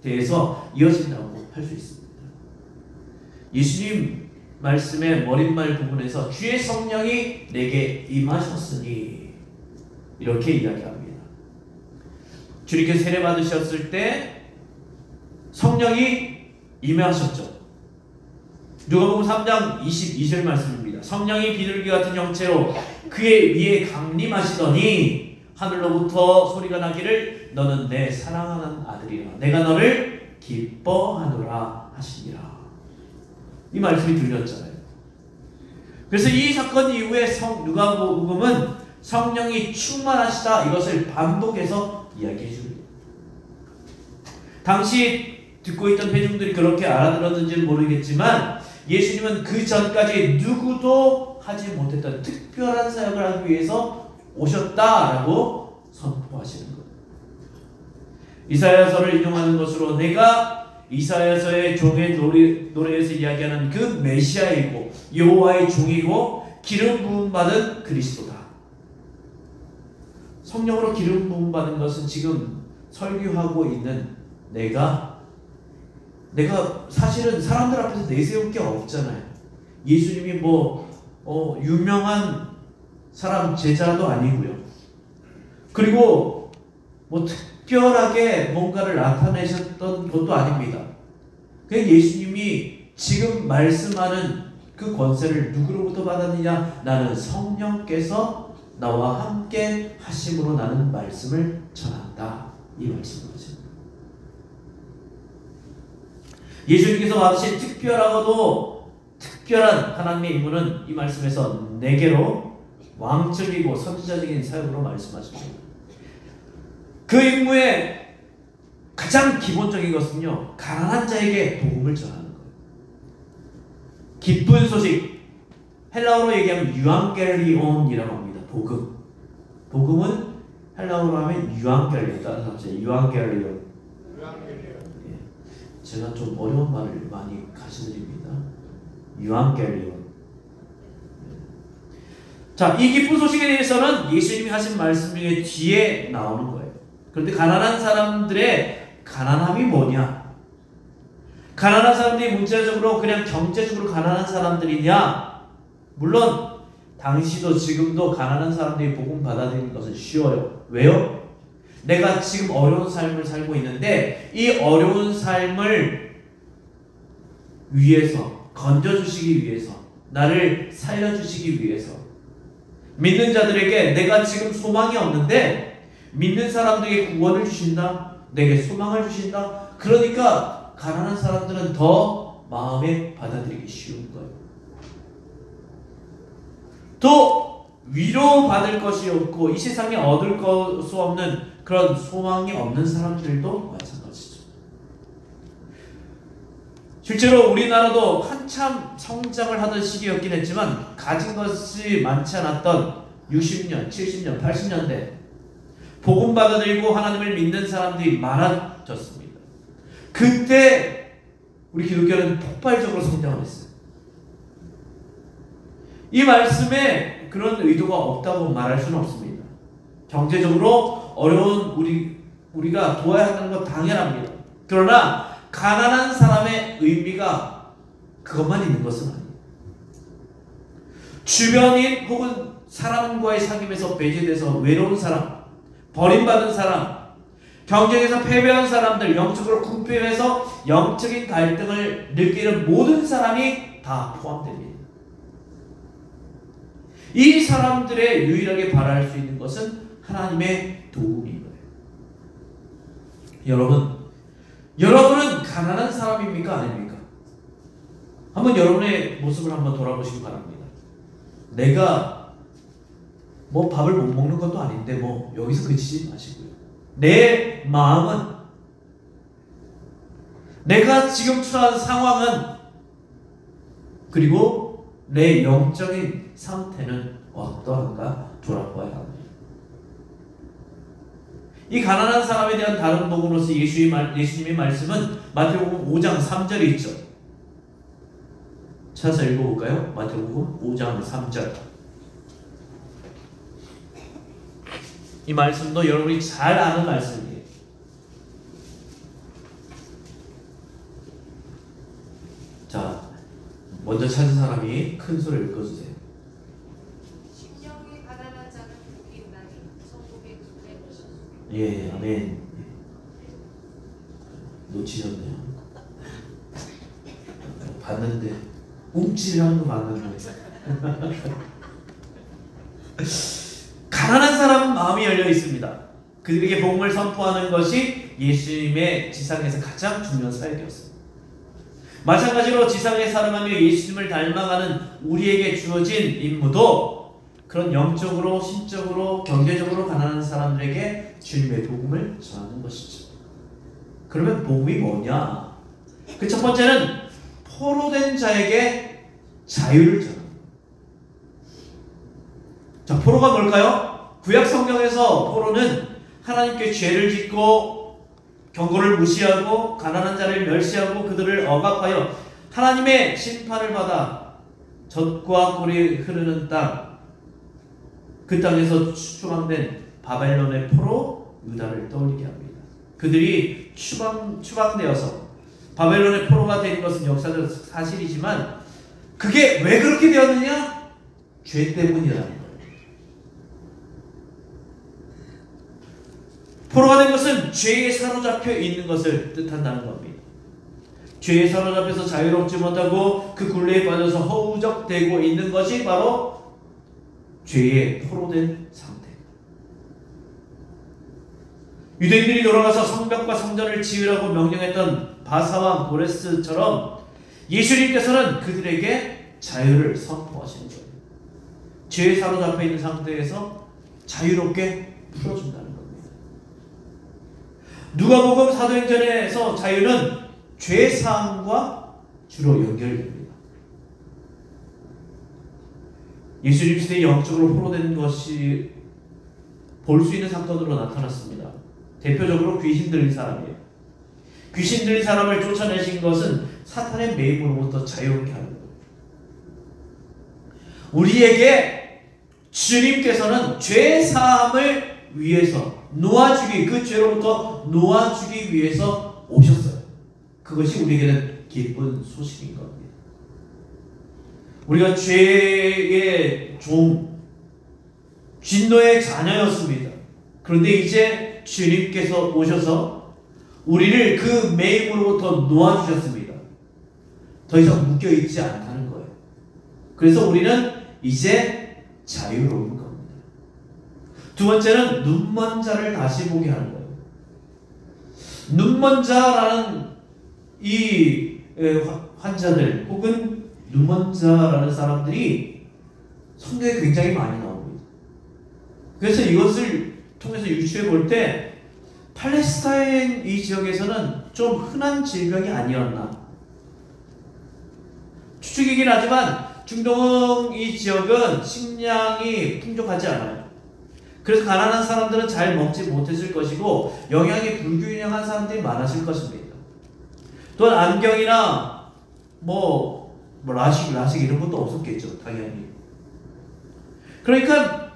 대해서 이어진다고 할 수 있습니다. 예수님 말씀의 머릿말 부분에서 주의 성령이 내게 임하셨으니 이렇게 이야기합니다. 주님께서 세례 받으셨을 때 성령이 임하셨죠. 누가복음 3장 22절 말씀입니다. 성령이 비둘기 같은 형체로 그의 위에 강림하시더니 하늘로부터 소리가 나기를 너는 내 사랑하는 아들이라 내가 너를 기뻐하노라 하시니라. 이 말씀이 들렸잖아요. 그래서 이 사건 이후에 누가복음은 성령이 충만하시다 이것을 반복해서 이야기해 줍니다. 당시 듣고 있던 회중들이 그렇게 알아들었는지는 모르겠지만 예수님은 그 전까지 누구도 하지 못했던 특별한 사역을 하기 위해서 오셨다라고 선포하시는 거예요. 이사야서를 인용하는 것으로 내가 이사야서의 종의 노래에서 이야기하는 그 메시아이고 여호와의 종이고 기름 부음 받은 그리스도다. 성령으로 기름 부음 받은 것은 지금 설교하고 있는 내가 사실은 사람들 앞에서 내세울 게 없잖아요. 예수님이 유명한 사람 제자도 아니고요. 그리고 특별하게 뭔가를 나타내셨던 것도 아닙니다. 그냥 예수님이 지금 말씀하는 그 권세를 누구로부터 받았느냐? 나는 성령께서 나와 함께 하심으로 나는 말씀을 전한다. 이 말씀이죠. 예수님께서 받으신 특별하고도 특별한 하나님의 임무는 이 말씀에서 내게로 왕적이고 선지자적인 사역으로 말씀하십니다. 그 임무의 가장 기본적인 것은요, 가난한 자에게 복음을 전하는 거예요. 기쁜 소식, 헬라어로 얘기하면 유앙겔리온이라고 합니다. 복음은 헬라어로 하면 유앙겔리온, 다른 합쳐요. 유앙겔리온. 제가 좀 어려운 말을 많이 가르쳐드립니다. 유앙겔리온. 자, 이 기쁜 소식에 대해서는 예수님이 하신 말씀 중에 뒤에 나오는 거예요. 그런데 가난한 사람들의 가난함이 뭐냐? 가난한 사람들이 문자적으로 그냥 경제적으로 가난한 사람들이냐? 물론 당시도 지금도 가난한 사람들이 복음 받아들이는 것은 쉬워요. 왜요? 내가 지금 어려운 삶을 살고 있는데 이 어려운 삶을 위해서 건져주시기 위해서 나를 살려주시기 위해서 믿는 자들에게 내가 지금 소망이 없는데 믿는 사람들에게 구원을 주신다. 내게 소망을 주신다. 그러니까 가난한 사람들은 더 마음에 받아들이기 쉬운 거예요. 또 위로받을 것이 없고 이 세상에 얻을 수 없는 그런 소망이 없는 사람들도 마찬가지죠. 실제로 우리나라도 한참 성장을 하던 시기였긴 했지만 가진 것이 많지 않았던 60년, 70년, 80년대 복음 받아들이고 하나님을 믿는 사람들이 많아졌습니다. 그때 우리 기독교는 폭발적으로 성장을 했어요. 이 말씀에 그런 의도가 없다고 말할 수는 없습니다. 경제적으로 어려운 우리가 도와야 하는 건 당연합니다. 그러나 가난한 사람의 의미가 그것만 있는 것은 아니에요. 주변인 혹은 사람과의 사귐에서 배제돼서 외로운 사람, 버림받은 사람, 경쟁에서 패배한 사람들, 영적으로 궁핍해서 영적인 갈등을 느끼는 모든 사람이 다 포함됩니다. 이 사람들의 유일하게 바랄 수 있는 것은 하나님의 도움인 거예요. 여러분은 가난한 사람입니까? 아닙니까? 한번 여러분의 모습을 한번 돌아보시기 바랍니다. 내가 뭐 밥을 못 먹는 것도 아닌데 뭐 여기서 그치지 마시고요. 내 마음은 내가 지금 처한 상황은 그리고 내 영적인 상태는 어떠한가 돌아봐야 합니다. 이 가난한 사람에 대한 다른 복음으로서 예수님의 말씀은 마태복음 5장 3절에 있죠. 찾아서 읽어볼까요? 마태복음 5장 3절. 이 말씀도 여러분이 잘 아는 말씀이에요. 자, 먼저 찾은 사람이 큰 소리를 읽어주세요. 심령이 가난한 자는 복이 있나니 천국이 그들의 것이라. 예, 아멘. 놓치셨네요. 봤는데 움찔하는 거 봤는데 가난한 사람은 마음이 열려 있습니다. 그들에게 복음을 선포하는 것이 예수님의 지상에서 가장 중요한 사역이었습니다. 마찬가지로 지상에 살아가며 예수님을 닮아가는 우리에게 주어진 임무도 그런 영적으로, 신적으로, 경제적으로 가난한 사람들에게 주님의 복음을 전하는 것이죠. 그러면 복음이 뭐냐? 그 첫 번째는 포로된 자에게 자유를 전합니다. 자, 포로가 뭘까요? 구약 성경에서 포로는 하나님께 죄를 짓고 경고를 무시하고 가난한 자를 멸시하고 그들을 억압하여 하나님의 심판을 받아 젖과 꿀이 흐르는 땅, 그 땅에서 추방된 바벨론의 포로 유다를 떠올리게 합니다. 그들이 추방되어서 바벨론의 포로가 된 것은 역사적 사실이지만 그게 왜 그렇게 되었느냐? 죄 때문이라는 거예요. 포로가 된 것은 죄에 사로잡혀 있는 것을 뜻한다는 겁니다. 죄에 사로잡혀서 자유롭지 못하고 그 굴레에 빠져서 허우적대고 있는 것이 바로 죄에 포로된 상태. 유대인들이 돌아가서 성벽과 성전을 지으라고 명령했던 바사왕 고레스처럼 예수님께서는 그들에게 자유를 선포하시는 거예요. 죄에 사로잡혀 있는 상태에서 자유롭게 풀어준다는 겁니다. 누가복음 사도행전에서 자유는 죄사함과 주로 연결됩니다. 예수님 시대에 영적으로 포로된 것이 볼 수 있는 사건으로 나타났습니다. 대표적으로 귀신 들린 사람이에요. 귀신 들린 사람을 쫓아내신 것은 사탄의 매임으로부터 자유롭게 하는 거예요. 우리에게 주님께서는 죄 사함을 위해서 놓아주기, 그 죄로부터 놓아주기 위해서 오셨어요. 그것이 우리에게는 기쁜 소식인 겁니다. 우리가 죄의 종, 진노의 자녀였습니다. 그런데 이제 주님께서 오셔서 우리를 그 매임으로부터 놓아주셨습니다. 더 이상 묶여있지 않다는 거예요. 그래서 우리는 이제 자유로운 겁니다. 두 번째는 눈먼 자를 다시 보게 하는 거예요. 눈먼 자라는 이 환자들 혹은 눈먼 자라는 사람들이 성경에 굉장히 많이 나옵니다. 그래서 이것을 통해서 유추해 볼 때 팔레스타인 이 지역에서는 좀 흔한 질병이 아니었나. 추측이긴 하지만 중동 이 지역은 식량이 풍족하지 않아요. 그래서 가난한 사람들은 잘 먹지 못했을 것이고 영양이 불균형한 사람들이 많았을 것입니다. 또한 안경이나 라식 이런 것도 없었겠죠, 당연히. 그러니까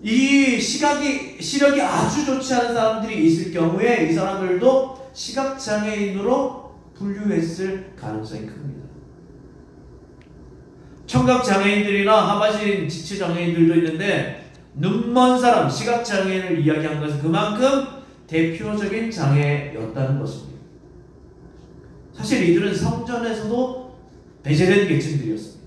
이 시력이 아주 좋지 않은 사람들이 있을 경우에 이 사람들도 시각장애인으로 분류했을 가능성이 큽니다. 청각장애인들이나 하반신 지체장애인들도 있는데 눈먼 사람, 시각장애인을 이야기한 것은 그만큼 대표적인 장애였다는 것입니다. 사실 이들은 성전에서도 배제된 계층들이었습니다.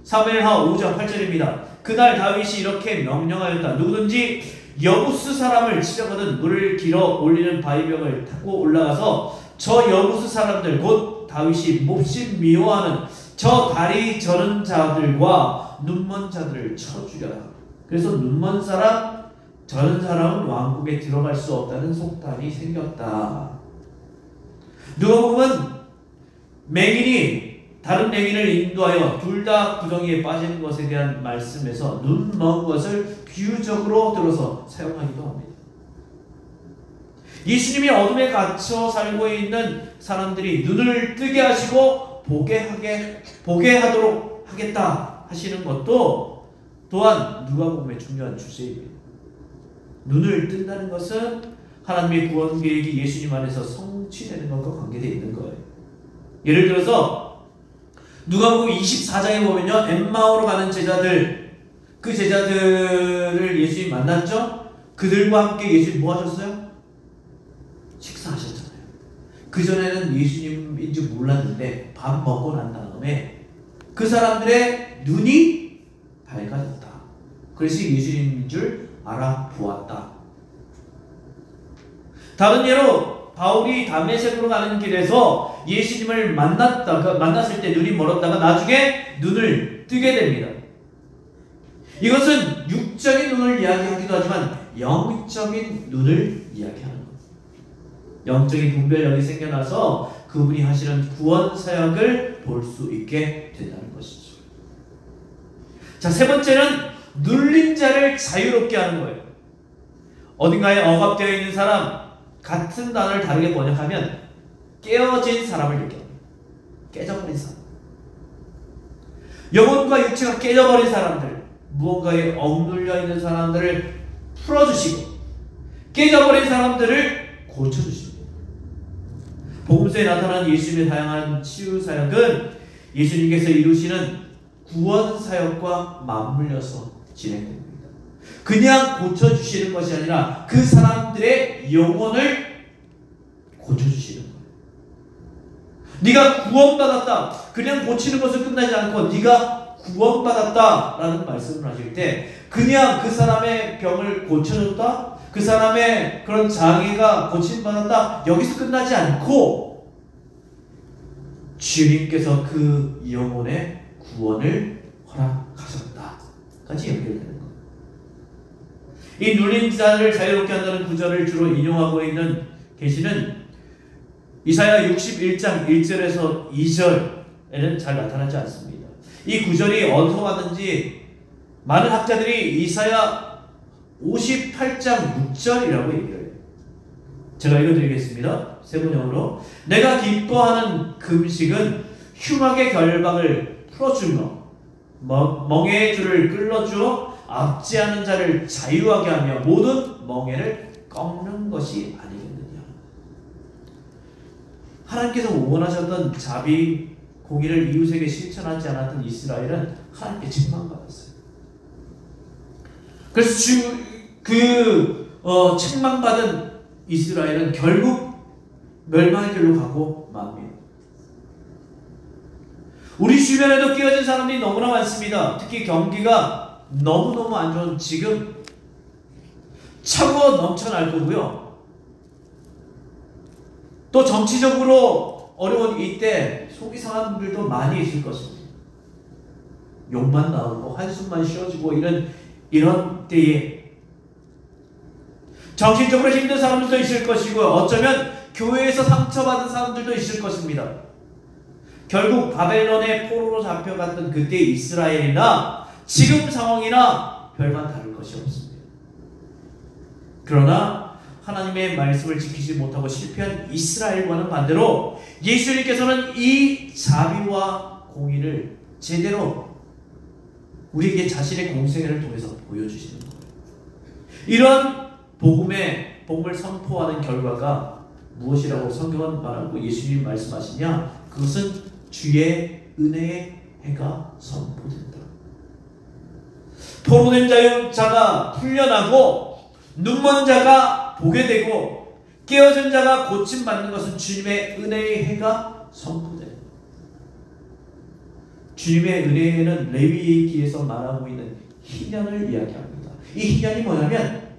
사무엘하 5장 8절입니다. 그날 다윗이 이렇게 명령하였다. 누구든지 여부스 사람을 치려거든 물을 길어 올리는 바위벽을 타고 올라가서 저 여부스 사람들 곧 다윗이 몹시 미워하는 저 다리 저는 자들과 눈먼 자들을 쳐 죽여라. 그래서 눈먼 사람, 저는 사람은 왕국에 들어갈 수 없다는 속단이 생겼다. 누가복음은 맹인이 다른 맹인을 인도하여 둘 다 구덩이에 빠지는 것에 대한 말씀에서 눈먼 것을 비유적으로 들어서 사용하기도 합니다. 예수님이 어둠에 갇혀 살고 있는 사람들이 눈을 뜨게 하시고 보게 하도록 하겠다 하시는 것도 또한 누가복음의 중요한 주제입니다. 눈을 뜬다는 것은 하나님의 구원 계획이 예수님 안에서 성취되는 것과 관계되어 있는 거예요. 예를 들어서 누가복음 24장에 보면요, 엠마오로 가는 제자들, 그 제자들을 예수님이 만났죠. 그들과 함께 예수님이 뭐 하셨어요? 식사하셨잖아요. 그전에는 예수님인지 몰랐는데 밥 먹고 난 다음에 그 사람들의 눈이 밝아졌다. 그래서 예수님인 줄 알아보았다. 다른 예로 바울이 다메섹으로 가는 길에서 예수님을 만났을 때 눈이 멀었다가 나중에 눈을 뜨게 됩니다. 이것은 육적인 눈을 이야기하기도 하지만 영적인 눈을 이야기하는 것. 영적인 분별력이 생겨나서 그분이 하시는 구원 사역을 볼 수 있게 된다는 것이죠. 자, 세 번째는 눌린 자를 자유롭게 하는 거예요. 어딘가에 억압되어 있는 사람, 같은 단어를 다르게 번역하면 깨어진 사람을 얘기합니다. 깨져버린 사람. 영혼과 육체가 깨져버린 사람들, 무언가에 억눌려 있는 사람들을 풀어주시고 깨져버린 사람들을 고쳐주십니다. 복음서에 나타난 예수님의 다양한 치유 사역은 예수님께서 이루시는 구원 사역과 맞물려서 진행됩니다. 그냥 고쳐주시는 것이 아니라 그 사람들의 영혼을 고쳐주시는 거예요. 네가 구원받았다. 그냥 고치는 것을 끝나지 않고 네가 구원받았다라는 말씀을 하실 때 그냥 그 사람의 병을 고쳐줬다. 그 사람의 그런 장애가 고침받았다. 여기서 끝나지 않고 주님께서 그 영혼의 구원을 허락하셨다까지 연결되는 거예요. 이 눌린 자를 자유롭게 한다는 구절을 주로 인용하고 있는 계시는 이사야 61장 1절에서 2절에는 잘 나타나지 않습니다. 이 구절이 어디서 왔는지 많은 학자들이 이사야 58장 6절이라고 얘기를 해요. 제가 읽어드리겠습니다. 세번역으로. 내가 기뻐하는 금식은 흉악의 결박을 풀어주며 멍에의 줄을 끌어주어 압제하는 자를 자유하게 하며 모든 멍에를 꺾는 것이 아니겠느냐. 하나님께서 원하셨던 자비, 공의를 이웃에게 실천하지 않았던 이스라엘은 하나님께 책망받았어요. 그래서 책망받은 이스라엘은 결국 멸망의 길로 가고 맙니다. 우리 주변에도 끼어진 사람들이 너무나 많습니다. 특히 경기가 너무너무 안 좋은 지금 차고 넘쳐날 거고요. 또 정치적으로 어려운 이때 속이 상한 분들도 많이 있을 것입니다. 욕만 나오고 한숨만 쉬어지고 이런 때에 정신적으로 힘든 사람들도 있을 것이고 어쩌면 교회에서 상처받은 사람들도 있을 것입니다. 결국 바벨론의 포로로 잡혀갔던 그때 이스라엘이나 지금 상황이나 별반 다를 것이 없습니다. 그러나 하나님의 말씀을 지키지 못하고 실패한 이스라엘과는 반대로 예수님께서는 이 자비와 공의를 제대로 우리에게 자신의 공생애를 통해서 보여주시는 거예요. 이런 복음을 선포하는 결과가 무엇이라고 성경은 말하고 예수님이 말씀하시냐? 그것은 주의 은혜의 해가 선포된다. 포로된 자가 풀려나고 눈먼 자가 보게 되고 깨어진 자가 고침받는 것은 주님의 은혜의 해가 선포된다. 주님의 은혜는 레위의 기에서 말하고 있는 희년을 이야기합니다. 이 희년이 뭐냐면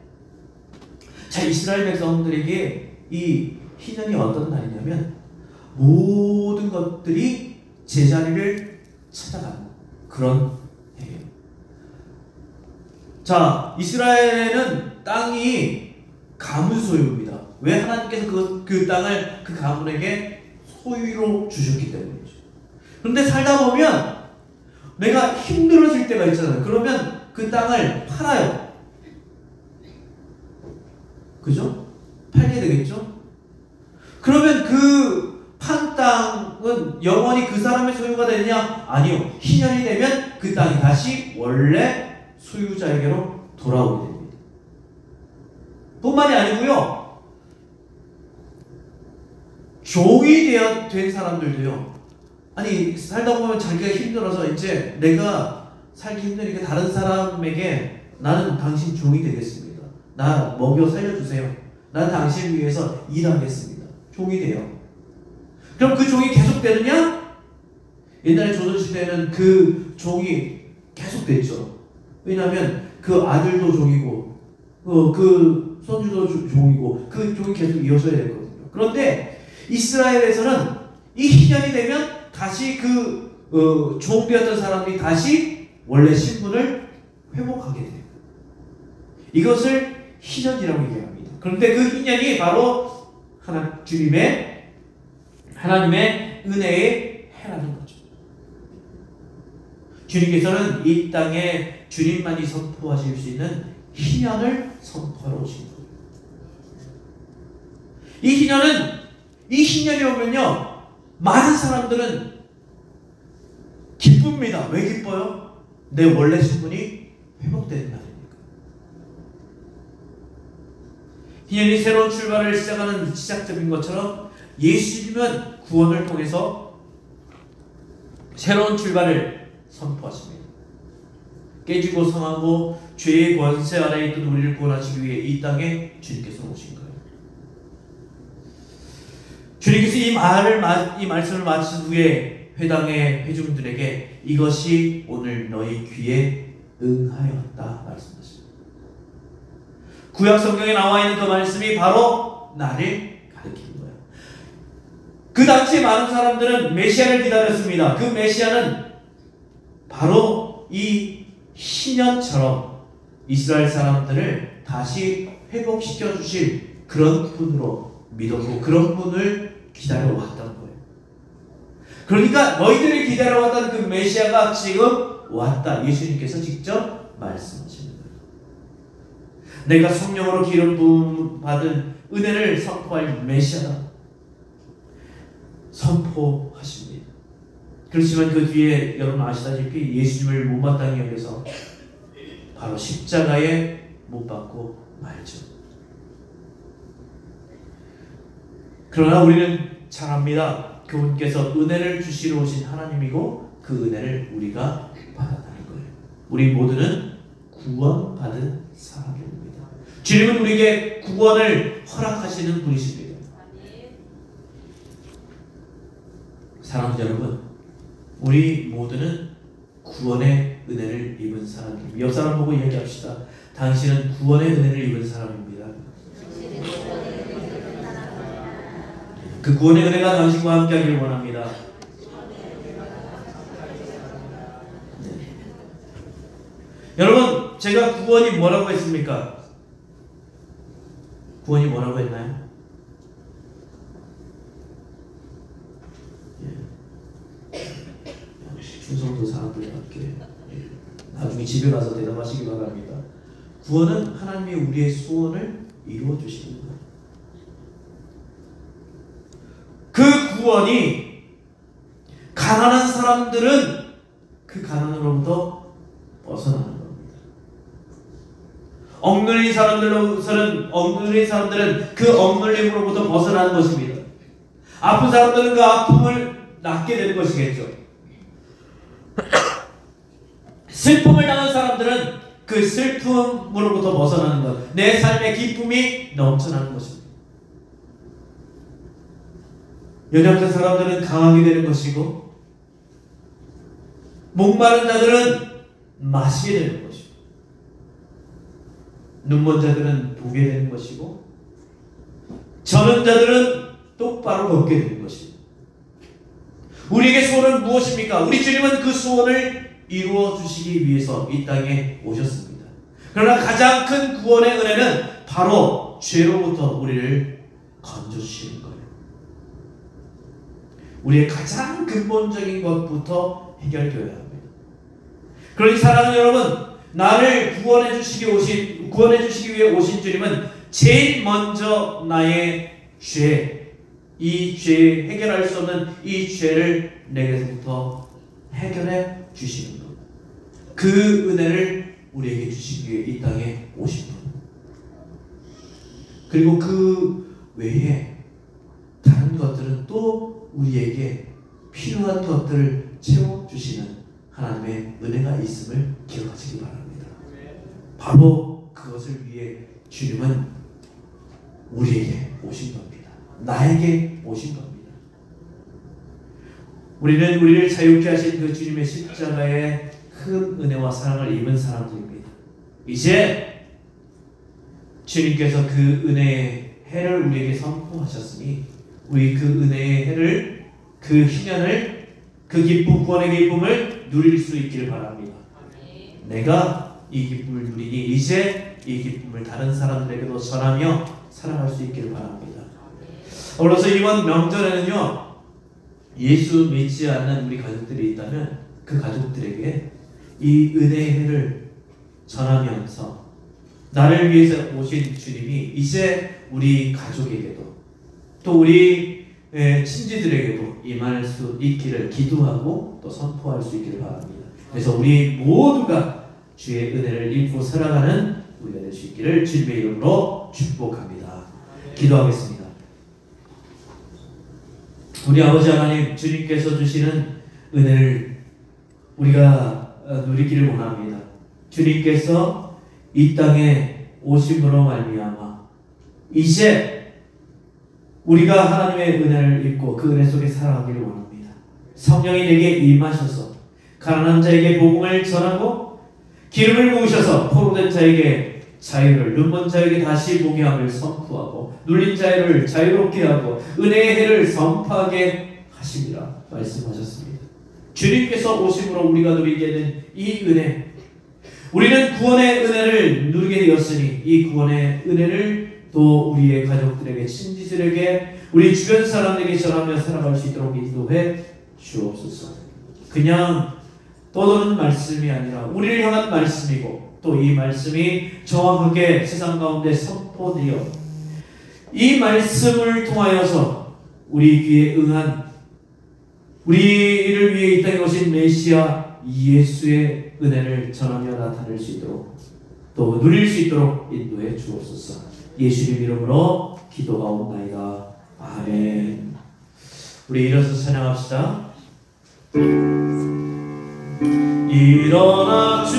이스라엘 백성들에게 이 희년이 어떤 날이냐면 모든 것들이 제자리를 찾아가는 그런 해예요. 이스라엘에는 땅이 가문 소유입니다. 왜? 하나님께서 그 땅을 그 가문에게 소유로 주셨기 때문이죠. 그런데 살다 보면 내가 힘들어질 때가 있잖아요. 그러면 그 땅을 팔아요. 그죠? 팔게 되겠죠? 그러면 그 판 땅은 영원히 그 사람의 소유가 되느냐? 아니요. 희년이 되면 그 땅이 다시 원래 소유자에게로 돌아오게 됩니다. 뿐만이 아니고요. 종이 된 사람들도요. 아니 살다 보면 자기가 힘들어서 이제 내가 살기 힘드니까 다른 사람에게 나는 당신 종이 되겠습니다. 나 먹여 살려주세요. 난 당신을 위해서 일하겠습니다. 종이 돼요. 그럼 그 종이 계속 되느냐? 옛날에 조선시대에는 그 종이 계속 됐죠. 왜냐하면 그 아들도 종이고 그 손주도 종이고 그 종이 계속 이어져야 되거든요. 그런데 이스라엘에서는 이 희년이 되면 다시 그 종되었던 사람들이 다시 원래 신분을 회복하게 돼요. 이것을 희년이라고 얘기합니다. 그런데 그 희년이 바로 하나님의 은혜의 해라는 거죠. 주님께서는 이 땅에 주님만이 선포하실 수 있는 희년을 선포하러 오신 거예요. 이 희년이 오면요, 많은 사람들은 기쁩니다. 왜 기뻐요? 내 원래 신분이 회복되는 날이니까. 희년이 새로운 출발을 시작하는 시작점인 것처럼 예수님은 구원을 통해서 새로운 출발을 선포하십니다. 깨지고 상하고 죄의 권세 아래에 있던 우리를 구원하시기 위해 이 땅에 주님께서 오신 거예요. 주님께서 이 말씀을 마친 후에 회당의 회중들에게 이것이 오늘 너희 귀에 응하였다 말씀하십니다. 구약 성경에 나와 있는 그 말씀이 바로 나를 가리키는 거예요. 그 당시에 많은 사람들은 메시아를 기다렸습니다. 그 메시아는 바로 이 희년처럼 이스라엘 사람들을 다시 회복시켜 주실 그런 분으로 믿었고 그런 분을 기다려왔던 거예요. 그러니까 너희들이 기다려왔던 그 메시아가 지금 왔다. 예수님께서 직접 말씀하시는 거예요. 내가 성령으로 기름 부음 받은 은혜를 선포할 메시아다. 선포하십니다. 그렇지만 그 뒤에 여러분 아시다시피 예수님을 못마땅히 여겨서 바로 십자가에 못 박고 말죠. 그러나 우리는 잘 압니다. 그분께서 은혜를 주시러 오신 하나님이고 그 은혜를 우리가 받았다는 거예요. 우리 모두는 구원받은 사람입니다. 주님은 우리에게 구원을 허락하시는 분이십니다. 사랑하는 여러분, 우리 모두는 구원의 은혜를 입은 사람입니다. 옆 사람 보고 이야기합시다. 당신은 구원의 은혜를 입은 사람입니다. 그 구원의 은혜가 당신과 함께하기를 원합니다. 네. 여러분, 제가 구원이 뭐라고 했습니까? 구원이 뭐라고 했나요? 충성도 사람들답게 나중에 집에 가서 대답하시기 바랍니다. 구원은 하나님이 우리의 소원을 이루어 주시는 거예요. 그 구원이 가난한 사람들은 그 가난으로부터 벗어나는 겁니다. 억눌린 사람들은 그 억눌림으로부터 벗어나는 것입니다. 아픈 사람들은 그 아픔을 낫게 되는 것이겠죠. 슬픔을 당한 사람들은 그 슬픔으로부터 벗어나는 것, 내 삶의 기쁨이 넘쳐나는 것입니다. 연약한 사람들은 강하게 되는 것이고, 목마른 자들은 마시게 되는 것이고, 눈먼 자들은 보게 되는 것이고, 저는 자들은 똑바로 걷게 되는 것입니다. 우리에게 소원은 무엇입니까? 우리 주님은 그 소원을 이루어 주시기 위해서 이 땅에 오셨습니다. 그러나 가장 큰 구원의 은혜는 바로 죄로부터 우리를 건져주시는 거예요. 우리의 가장 근본적인 것부터 해결되어야 합니다. 그러니 사랑하는 여러분, 나를 구원해 주시기 위해 오신 주님은 제일 먼저 나의 죄, 이 죄 해결할 수 없는 이 죄를 내게서부터 해결해 주시는 것. 그 은혜를 우리에게 주시기 위해 이 땅에 오신 분. 그리고 그 외에 다른 것들은 또 우리에게 필요한 것들을 채워주시는 하나님의 은혜가 있음을 기억하시기 바랍니다. 바로 그것을 위해 주님은 우리에게 오신 겁니다. 나에게 오신 겁니다. 우리는 우리를 자유케 하신 그 주님의 십자가의 큰 은혜와 사랑을 입은 사람들입니다. 이제 주님께서 그 은혜의 해를 우리에게 선포하셨으니 우리 그 은혜의 해를, 그 희년을, 그 기쁨, 구원의 기쁨을 누릴 수 있기를 바랍니다. 내가 이 기쁨을 누리니 이제 이 기쁨을 다른 사람들에게도 전하며 살아갈 수 있기를 바랍니다. 그래서 이번 명절에는요, 예수 믿지 않는 우리 가족들이 있다면 그 가족들에게 이 은혜의 해를 전하면서 나를 위해서 오신 주님이 이제 우리 가족에게도 또 우리 친지들에게도 임할 수 있기를 기도하고 또 선포할 수 있기를 바랍니다. 그래서 우리 모두가 주의 은혜를 입고 살아가는 우리가 될 수 있기를 주님의 이름으로 축복합니다. 기도하겠습니다. 우리 아버지 하나님, 주님께서 주시는 은혜를 우리가 누리기를 원합니다. 주님께서 이 땅에 오심으로 말미암아 이제 우리가 하나님의 은혜를 입고 그 은혜 속에 살아가기를 원합니다. 성령이 내게 임하셔서 가난한 자에게 복음을 전하고 기름을 부으셔서 포로된 자에게 자유를, 눈먼 자에게 다시 보게 함을 선포하고 눌린 자를 자유롭게 하고 은혜의 해를 선포하게 하심이라 말씀하셨습니다. 주님께서 오심으로 우리가 누리게 된 이 은혜, 우리는 구원의 은혜를 누리게 되었으니 이 구원의 은혜를 또 우리의 가족들에게, 친지들에게, 우리 주변 사람들에게 전하며 살아갈 수 있도록 인도해 주옵소서. 그냥 떠도는 말씀이 아니라 우리를 향한 말씀이고 또 이 말씀이 정확하게 세상 가운데 선포되어 이 말씀을 통하여서 우리 귀에 응한, 우리를 위해 이 땅에 오신 메시아 예수의 은혜를 전하며 나타낼 수 있도록 또 누릴 수 있도록 인도해 주옵소서. 예수님 이름으로 기도하옵나이다. 아멘. 우리 일어서 찬양합시다. 일어나 주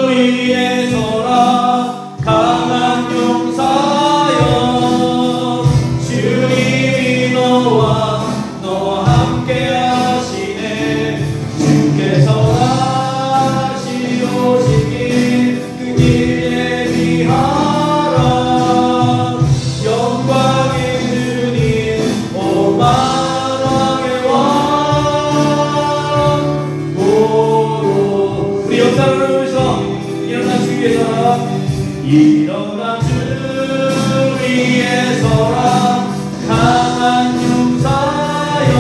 위에 서라 강한 용사여 주님이 너와 함께 하시네 주께서 다시 오신 길 그 길 예비하라 영광의 주님 오 만왕의 왕 우리 역사를 부르면서 일어나 주 위에 서라 일어나 주 위에 서라 강한 용사여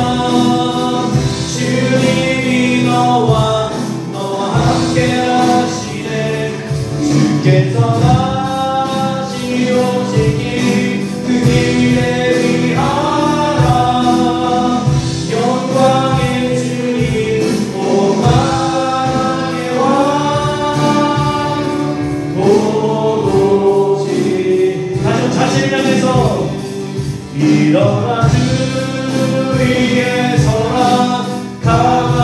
주님이 너와 함께 하시네 주께서 다시 오시길 그 길에 위하라 영광의 주님 오 만왕의 왕 오직 다시 자신을 향해서 일어나 주 위에 서라 강한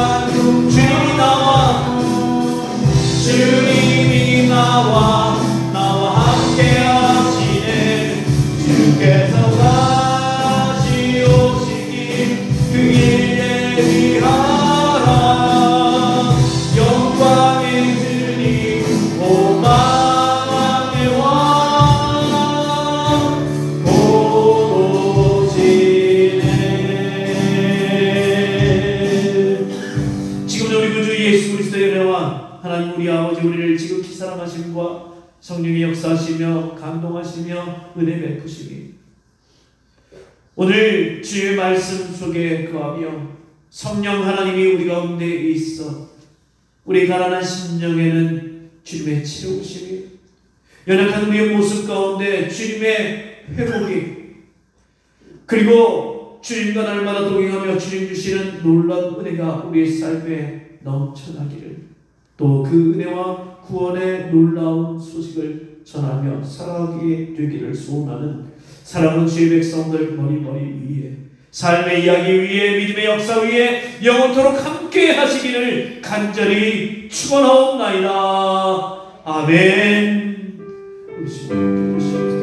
주님이 나와 함께 하시네 주께서 다시 오시길 그 길에 위하라 영광의 주님 오 만왕의 왕 오시네. 지금 우리 구주 예수 그리스도의 은혜와 하나님 우리 아버지 우리를 지극히 사랑하심과 성령의 역사하시며 감동하시며 은혜 베푸시니 오늘 주의 말씀 속에 거하며 성령 하나님이 우리 가운데 있어 우리 가난한 심령에는 주님의 치료우심이 연약한 우리의 모습 가운데 주님의 회복이 그리고 주님과 날마다 동행하며 주님 주시는 놀라운 은혜가 우리의 삶에 넘쳐나기를 또 그 은혜와 구원의 놀라운 소식을 전하며 살아가게 되기를 소원하는 사랑하는 주의 백성들 머리머리 위에 삶의 이야기 위에 믿음의 역사 위에 영원토록 함께 하시기를 간절히 축원하옵나이다. 아멘. 우리 주님 함께 하시옵소서.